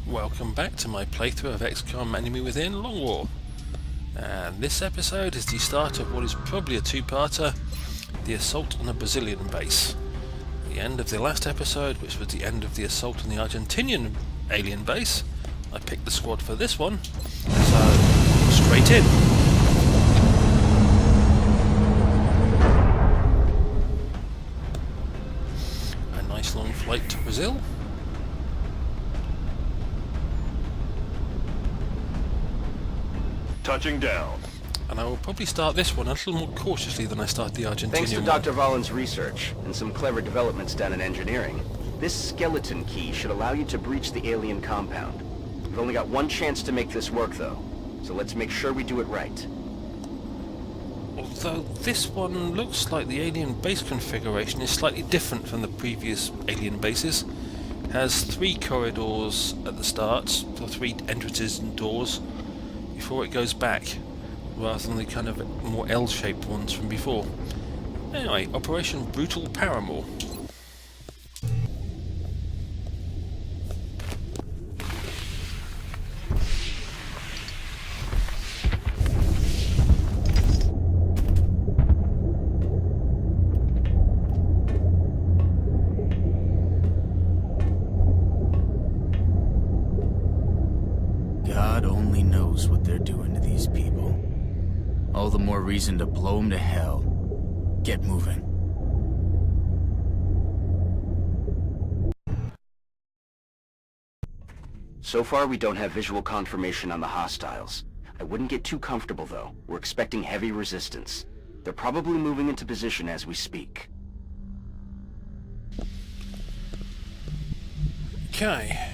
Welcome back to my playthrough of XCOM Enemy Within Long War. And this episode is the start of what is probably a two-parter, the assault on a Brazilian base. The end of the last episode, which was the end of the assault on the Argentinian alien base. I picked the squad for this one, so straight in. A nice long flight to Brazil. Touching down. And I will probably start this one a little more cautiously than I started the Argentinian Thanks to one. Dr. Vollen's research and some clever developments done in engineering, this skeleton key should allow you to breach the alien compound. We've only got one chance to make this work, though, so let's make sure we do it right. Although this one looks like the alien base configuration is slightly different from the previous alien bases. It has 3 corridors at the start, so 3 entrances and doors, before it goes back, rather than the kind of more L-shaped ones from before. Anyway, Operation Brutal Paramour. God only knows what they're doing to these people. All the more reason to blow them to hell. Get moving. So far, we don't have visual confirmation on the hostiles. I wouldn't get too comfortable, though. We're expecting heavy resistance. They're probably moving into position as we speak. Okay.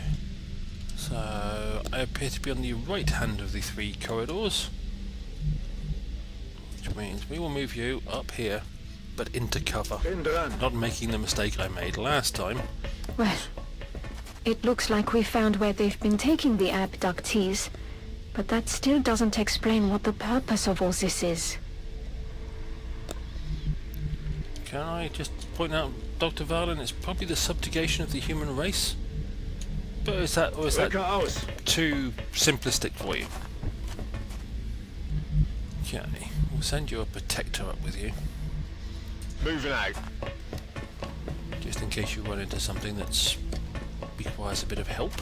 So, I appear to be on the right hand of the 3 corridors, which means we will move you up here, but into cover, not making the mistake I made last time. Well, it looks like we found where they've been taking the abductees, but that still doesn't explain what the purpose of all this is. Can I just point out, Dr. Valen, it's probably the subjugation of the human race? But is that too simplistic for you? Okay, we'll send you a protector up with you, Moving out. just in case you run into something that requires a bit of help.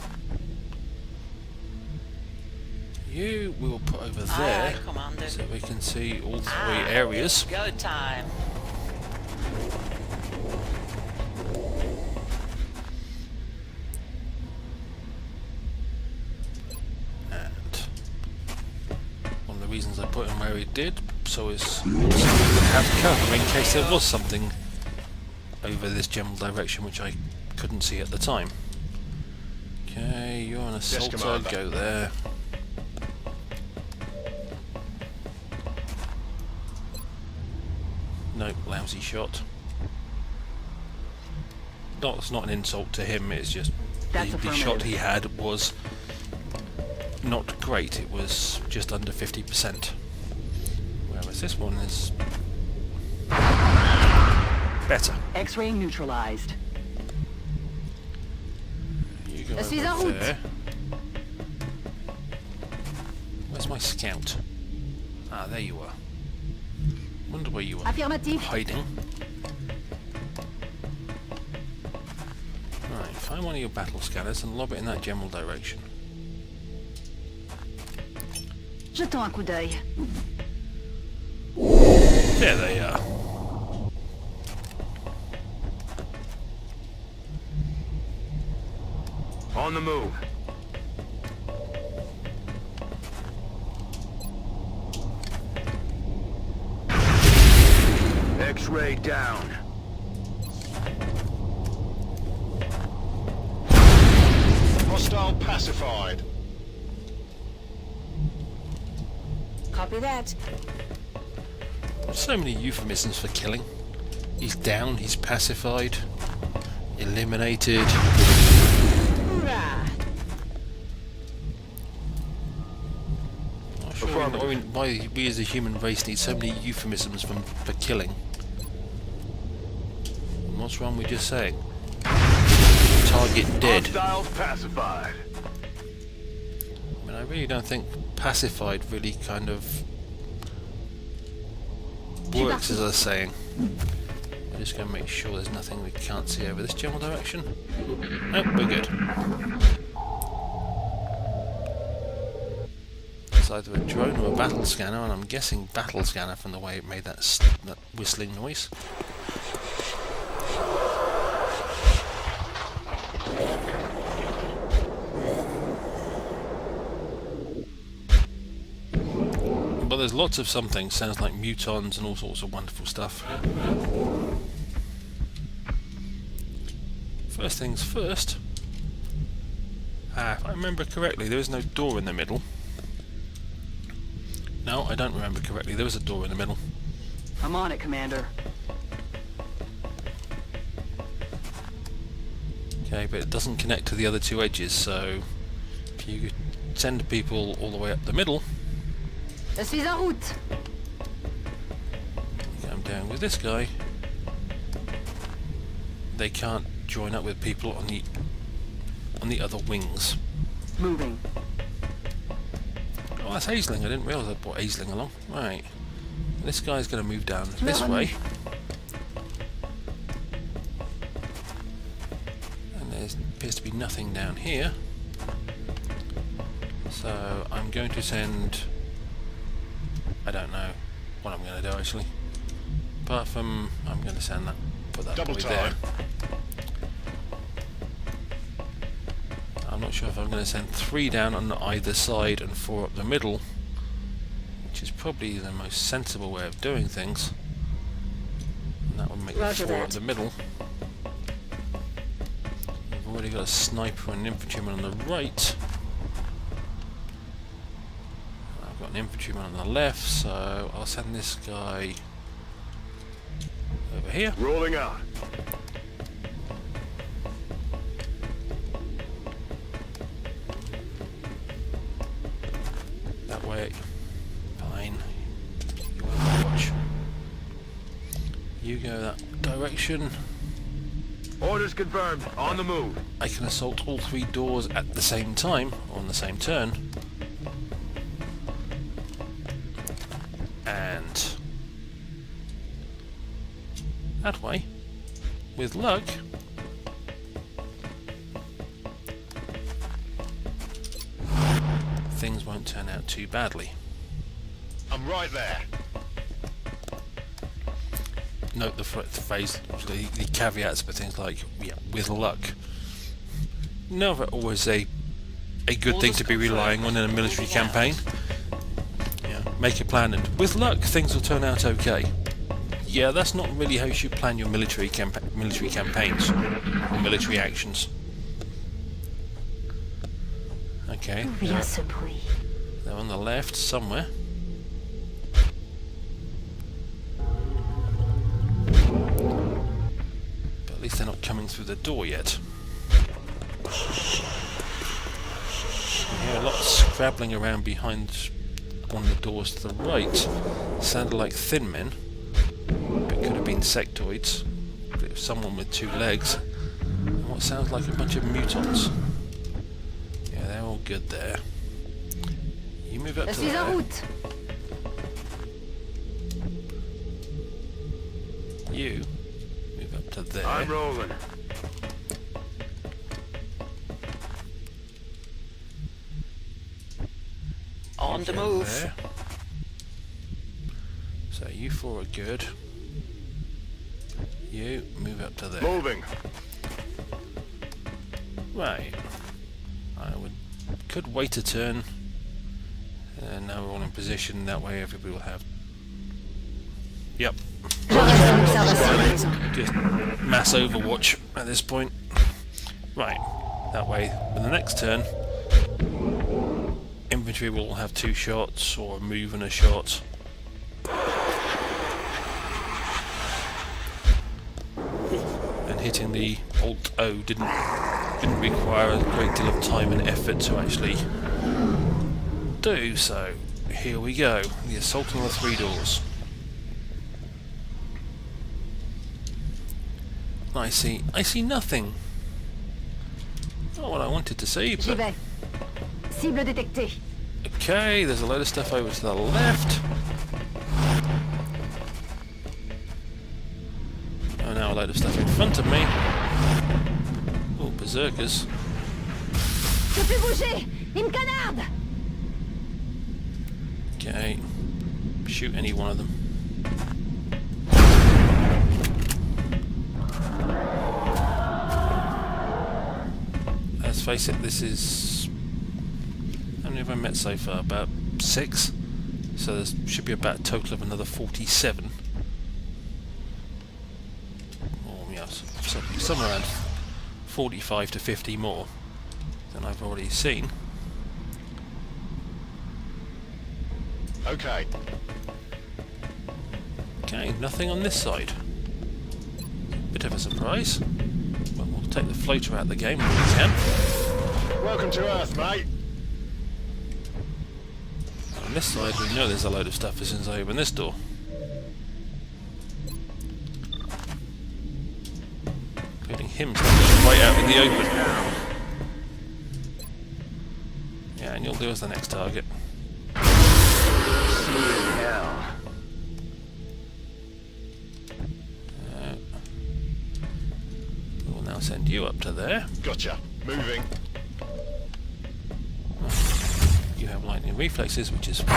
You we will put over there, Commander. so we can see all 3 areas. Go time. One of the reasons I put him where he did, so as to have cover in case there was something over this general direction which I couldn't see at the time. Okay, you're an assaulter, Commander. go there. Nope, lousy shot. No, it's not an insult to him, it's just the shot he had was not great, it was just under 50%. Whereas this one is better. X-ray neutralized. You go suis en over route. there. Where's my scout? Ah, there you are. Wonder where you were Affirmative. hiding. Right, find one of your battle scanners and lob it in that general direction. Jetons un coup d'œil. There they are. On the move. X-ray down. Hostile pacified. Copy that. So many euphemisms for killing. He's down, he's pacified, eliminated. Hoorah! Not sure why we as a human race need so many euphemisms for killing. And what's wrong with just saying? Target dead. Hostiles pacified. I really don't think pacified really kind of works as I was saying. We're just going to make sure there's nothing we can't see over this general direction. Oh, we're good. It's either a drone or a battle scanner, and I'm guessing battle scanner from the way it made that whistling noise. But there's lots of something, sounds like mutons and all sorts of wonderful stuff. First things first, if I remember correctly, there is no door in the middle. No, I don't remember correctly, there is a door in the middle. I'm on it, Commander. Okay, but it doesn't connect to the other two edges, so if you send people all the way up the middle, Je suis en route. come down with this guy, they can't join up with people on the other wings. Moving. Oh, that's Aisling. I didn't realise I brought Aisling along. Right. This guy's going to move down this way. And there appears to be nothing down here. So I'm going to send... I don't know what I'm going to do actually. Apart from... I'm going to send that... Put that Double boy time. there. I'm not sure if I'm going to send 3 down on either side and 4 up the middle, which is probably the most sensible way of doing things. And that would make Roger 4 that. up the middle. We've already got a sniper and an infantryman on the right. I've got an infantryman on the left, so I'll send this guy over here. Rolling out. That way. Fine. You watch. You go that direction. Orders confirmed. On the move. I can assault all 3 doors at the same time, on the same turn. And that way, with luck, things won't turn out too badly. I'm right there. Note the phrase, the caveats, but things like, yeah, with luck. Never always a good thing to be relying on in a military campaign. Yeah, make a plan and with luck things will turn out okay. Yeah, that's not really how you should plan your military campaigns or military actions. Okay, Bien ce bruit. they're on the left somewhere. But at least they're not coming through the door yet. You hear a lot of scrabbling around behind one of the doors to the right. Sounded like thin men, but could have been sectoids. But it was someone with 2 legs. And what sounds like a bunch of mutants. Yeah, they're all good there. You move up Je to suis en there. route. You move up to there. I'm rolling. On the Go move. there. So you 4 are good. You move up to there. Moving. Right. Could wait a turn. And now we're all in position. That way everybody will have. Yep. Just mass overwatch at this point. Right. That way, in the next turn, infantry will all have 2 shots or a move and a shot. And hitting the Alt-O didn't require a great deal of time and effort to actually do, so here we go. The assault on the 3 doors. I see nothing. Not what I wanted to see, J'y but vais. Cible détectée. Okay, there's a load of stuff over to the left. Oh, now a load of stuff in front of me. Oh, berserkers. Je peux bouger! Une canarde! Okay. Shoot any one of them. Let's face it, this is... How many have I met so far? About 6? So there should be about a total of another 47. Or, yes, somewhere around 45 to 50 more than I've already seen. Okay. Okay, nothing on this side. Bit of a surprise. Well, we'll take the floater out of the game when we can. Welcome to Earth, mate. On this side, we know there's a load of stuff as soon as I open this door. Including him standing right out in the open. Yeah, and you'll do as the next target. Hell. We'll now send you up to there. Gotcha. Moving. You have lightning reflexes, which is useful.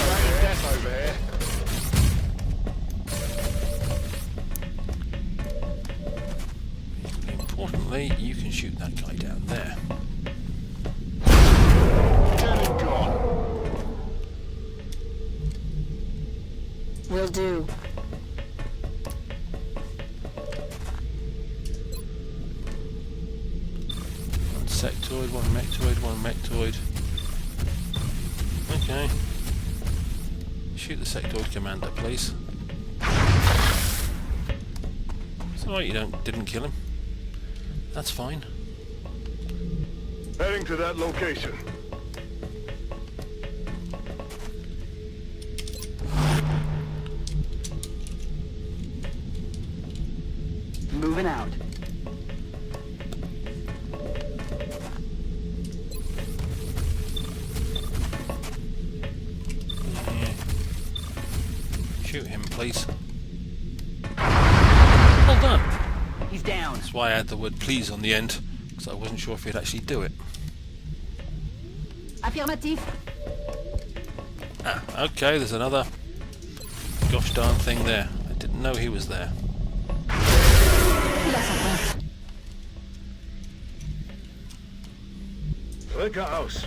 Train death over here. Importantly, you can shoot that guy down there. Dead and gone. Will do. One sectoid, one mectoid, one mectoid. Okay. Shoot the sectoid commander, please. It's alright you didn't kill him. That's fine. Heading to that location. Moving out. Yeah. Shoot him, please. Well done. He's down. That's why I had the word please on the end, because I wasn't sure if he'd actually do it. Affirmatif. Ah, okay, there's another gosh darn thing there. I didn't know he was there. Look at us.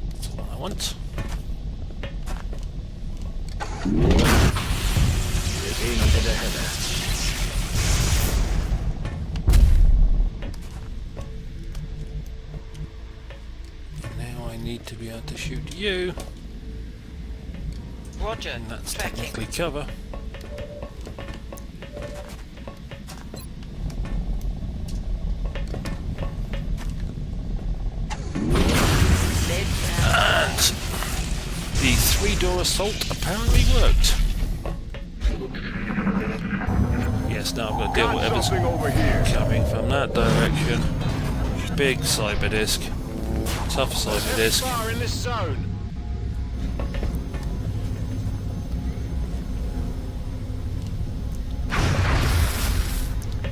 That's all I want. Now I need to be able to shoot you, Roger. and that's Tracking. technically cover. And the 3-door assault apparently worked. Yes, now I've got to deal with Got whatever's something over here. coming from that direction. Big cyber disk. Tough cyber disk. Far in this zone.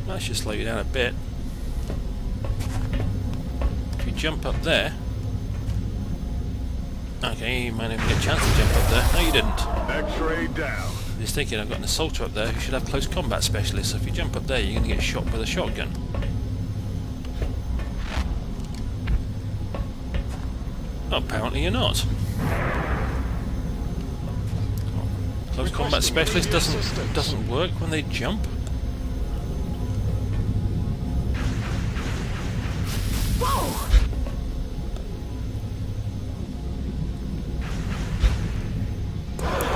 That should slow you down a bit. If you jump up there... Okay, you might even get a chance to jump up there. No, you didn't. X-ray down. Just thinking, I've got an assaulter up there who should have close combat specialists, so if you jump up there you're going to get shot with a shotgun. Apparently you're not. Close combat specialist doesn't work when they jump.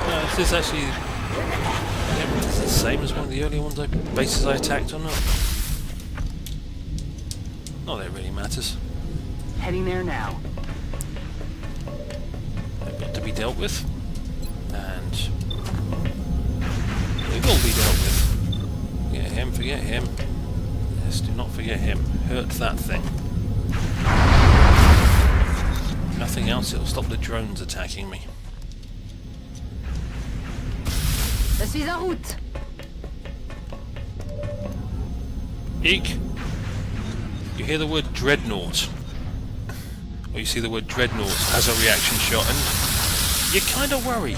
No, this is actually... Yeah, it's the same as one of the earlier bases I attacked or not. Not that it really matters. Heading there now. They've got to be dealt with. And... they will be dealt with. Yeah, him. forget him. Yes, do not forget him. Hurt that thing. Nothing else, it'll stop the drones attacking me. Je suis en route. Eek! You hear the word dreadnought, or you see the word dreadnought as a reaction shot, and you kind of worry.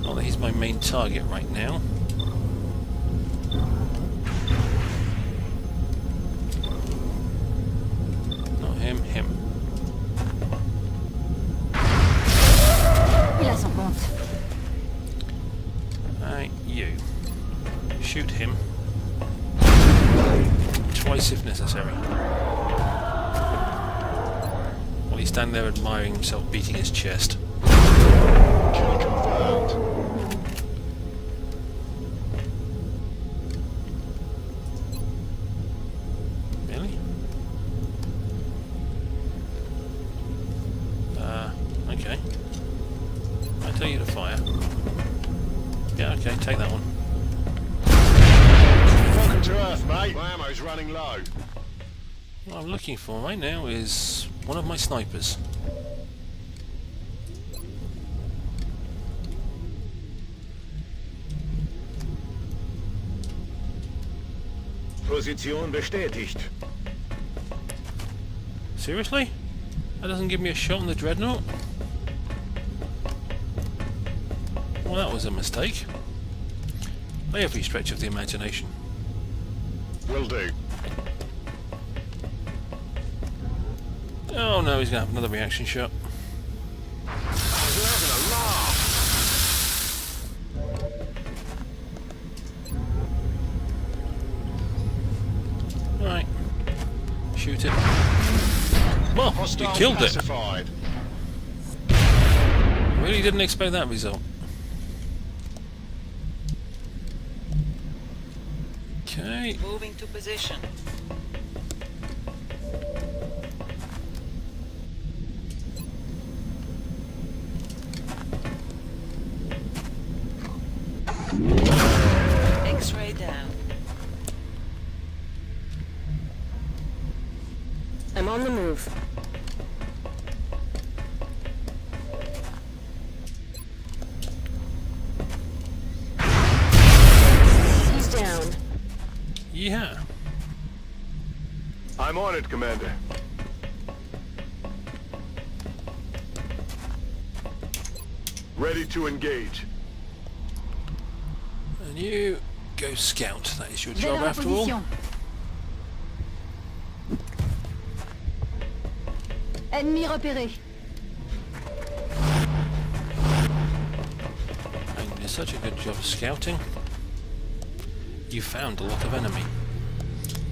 Not that he's my main target right now. Not him, him. Il a son compte. You. Shoot him. Twice if necessary. While he's standing there admiring himself beating his chest. Kill confirmed. Really? Okay. I tell you to fire. Yeah, okay, take that one. Welcome to Earth, mate. My ammo's running low. What I'm looking for right now is one of my snipers. Position bestätigt. Seriously? That doesn't give me a shot on the dreadnought? Well, that was a mistake. By every stretch of the imagination. Will do. Oh no, he's gonna have another reaction shot. We're having a laugh. Right. Shoot it. Well, you Hostile killed it. pacified. Really didn't expect that result. Okay. Moving to position. X-ray down. I'm on the move. He's down. Yeah. I'm on it, Commander. Ready to engage. And you go scout. That is your Vais job dans la after all. position. Ennemi repéré. And you did such a good job of scouting. You found a lot of enemy.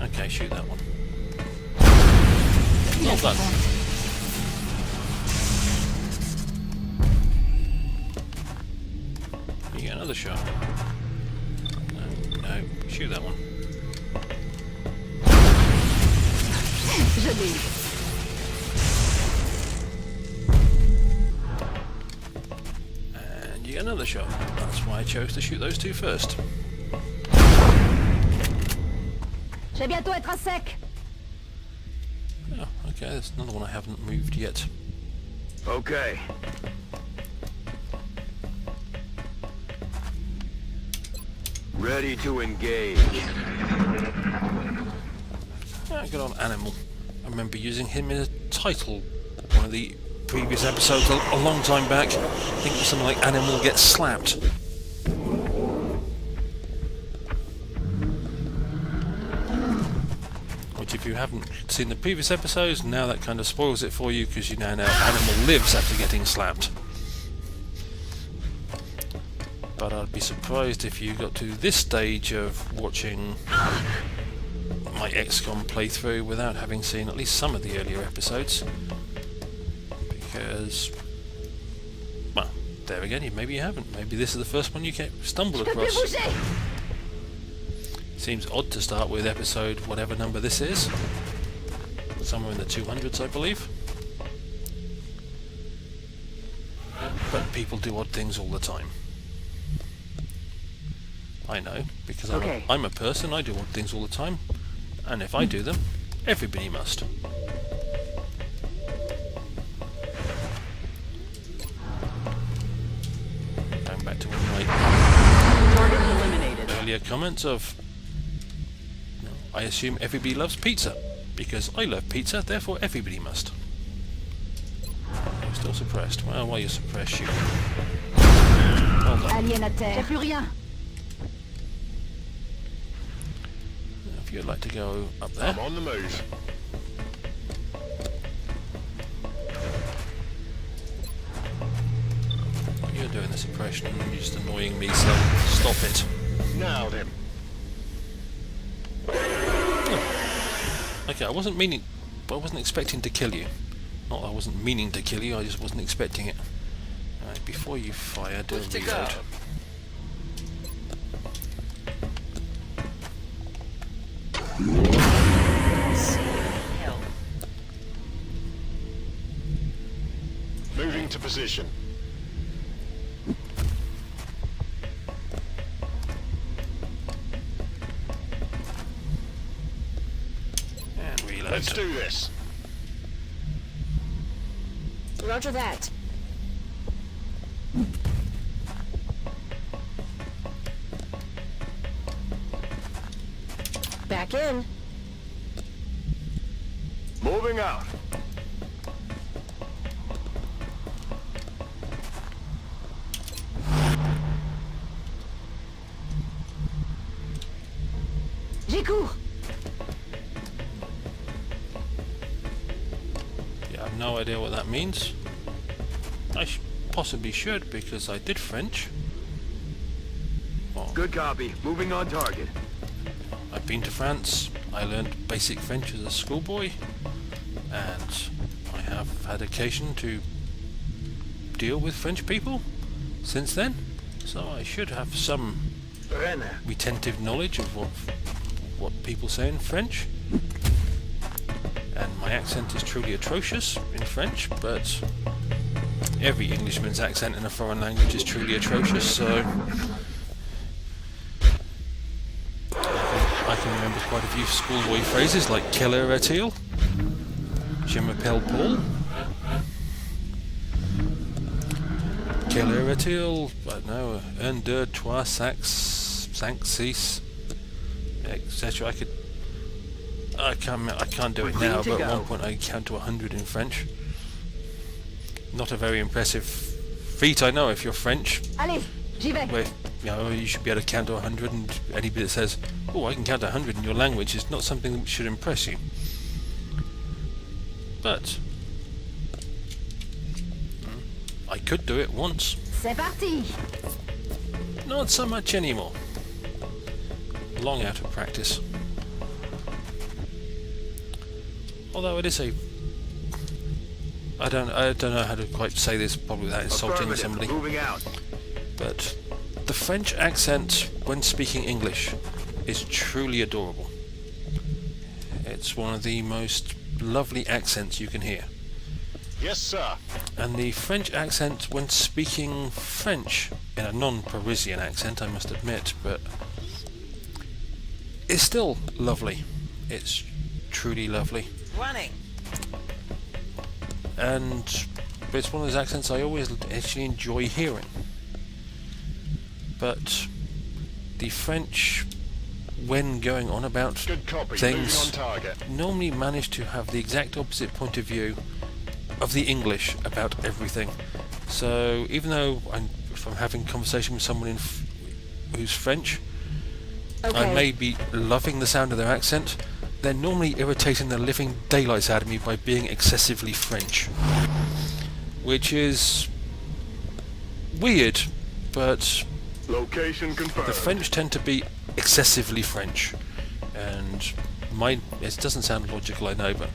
Okay, shoot that one. Il a Well son done. compte. You get another shot. No, no, shoot that one. Je l'ai eu. And you get another shot. That's why I chose to shoot those two first. Je vais bientôt être à sec. Oh, okay, there's another one I haven't moved yet. Okay. Ready to engage. Ah, good old Animal. I remember using him in a title, one of the previous episodes a long time back. I think it was something like Animal Gets Slapped. Which, if you haven't seen the previous episodes, now that kind of spoils it for you, because you now know Animal lives after getting slapped. But I'd be surprised if you got to this stage of watching my XCOM playthrough without having seen at least some of the earlier episodes. Because, well, there again, maybe you haven't. Maybe this is the first one you stumble Je peux plus across. bouger. Seems odd to start with episode whatever number this is. Somewhere in the 200s, I believe. But people do odd things all the time. I know, because Okay. I'm a person, I do odd things all the time, and if I do them, everybody must. Going back to one of my Target eliminated. earlier comments of, I assume everybody loves pizza, because I love pizza, therefore everybody must. You're still suppressed. Well, while you're suppressed, shoot. Well done. Alien à terre. J'ai plus rien. If you'd like to go up there. I'm on the move. You're doing the suppression and you're just annoying me, so stop it. Now then. Okay, I wasn't expecting to kill you. Not that I wasn't meaning to kill you, I just wasn't expecting it. Alright, before you fire, do a Good to go. reload. See you in hell. Moving to position. And reload. Let's do this. Roger that. Back in. Moving out. J'y cours. Yeah, I have no idea what that means. I possibly should, because I did French. Well, Good copy. Moving on target. I've been to France, I learned basic French as a schoolboy, and I have had occasion to deal with French people since then, so I should have some retentive knowledge of what people say in French. And my accent is truly atrocious in French, but every Englishman's accent in a foreign language is truly atrocious, so I can remember quite a few schoolboy phrases like "Quelle est-il?" "Je m'appelle Paul." "Quelle est-il?" I don't know, "Un, deux, trois, cinq, six," etc. I can't do it We're now, ready to but at go. one point I could count to 100 in French. Not a very impressive feat, I know, if you're French. Allez, j'y vais. Where, you should be able to count to 100, and anybody that says, "Oh, I can count to 100" in your language is not something that should impress you. But I could do it once. C'est parti. Not so much anymore. Long out of practice. Although it is a... I don't know how to quite say this probably without insulting Affirmative. somebody. Moving out. But the French accent when speaking English is truly adorable. It's one of the most lovely accents you can hear. Yes, sir. And the French accent when speaking French, in a non-Parisian accent I must admit, but is still lovely. It's truly lovely. Running. And it's one of those accents I always actually enjoy hearing. But the French, when going on about Good copy. things, Moving on target. normally manage to have the exact opposite point of view of the English about everything. So even though if I'm having a conversation with someone who's French, I may be loving the sound of their accent, they're normally irritating the living daylights out of me by being excessively French. Which is weird, but Location confirmed. the French tend to be excessively French. And it doesn't sound logical, I know, but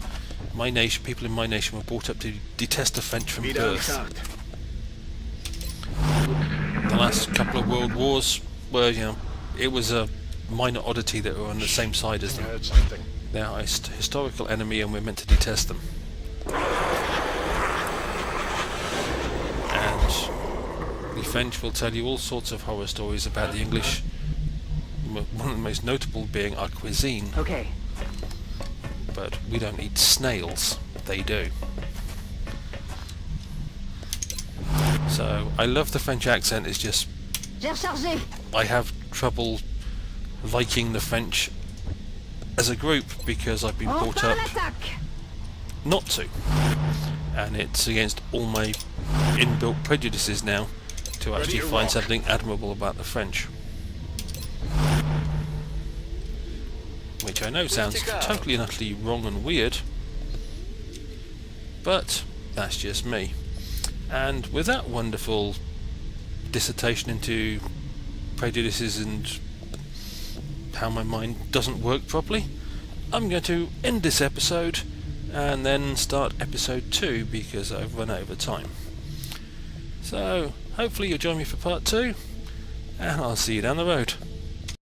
people in my nation were brought up to detest the French from birth. The last couple of world wars were, it was a minor oddity that were on the same side as them. Heard something. They're our historical enemy and we're meant to detest them. And the French will tell you all sorts of horror stories about the English one of the most notable being our cuisine. Okay. But we don't eat snails. They do. So I love the French accent. It's just J'ai rechargé. I have trouble liking the French as a group because I've been On brought part up l'attaque. not to, and it's against all my inbuilt prejudices now to actually to find rock. something admirable about the French, which I know sounds totally and utterly wrong and weird, but that's just me. And with that wonderful dissertation into prejudices and how my mind doesn't work properly, I'm going to end this episode and then start episode 2 because I've run over time. So hopefully you'll join me for part 2, and I'll see you down the road.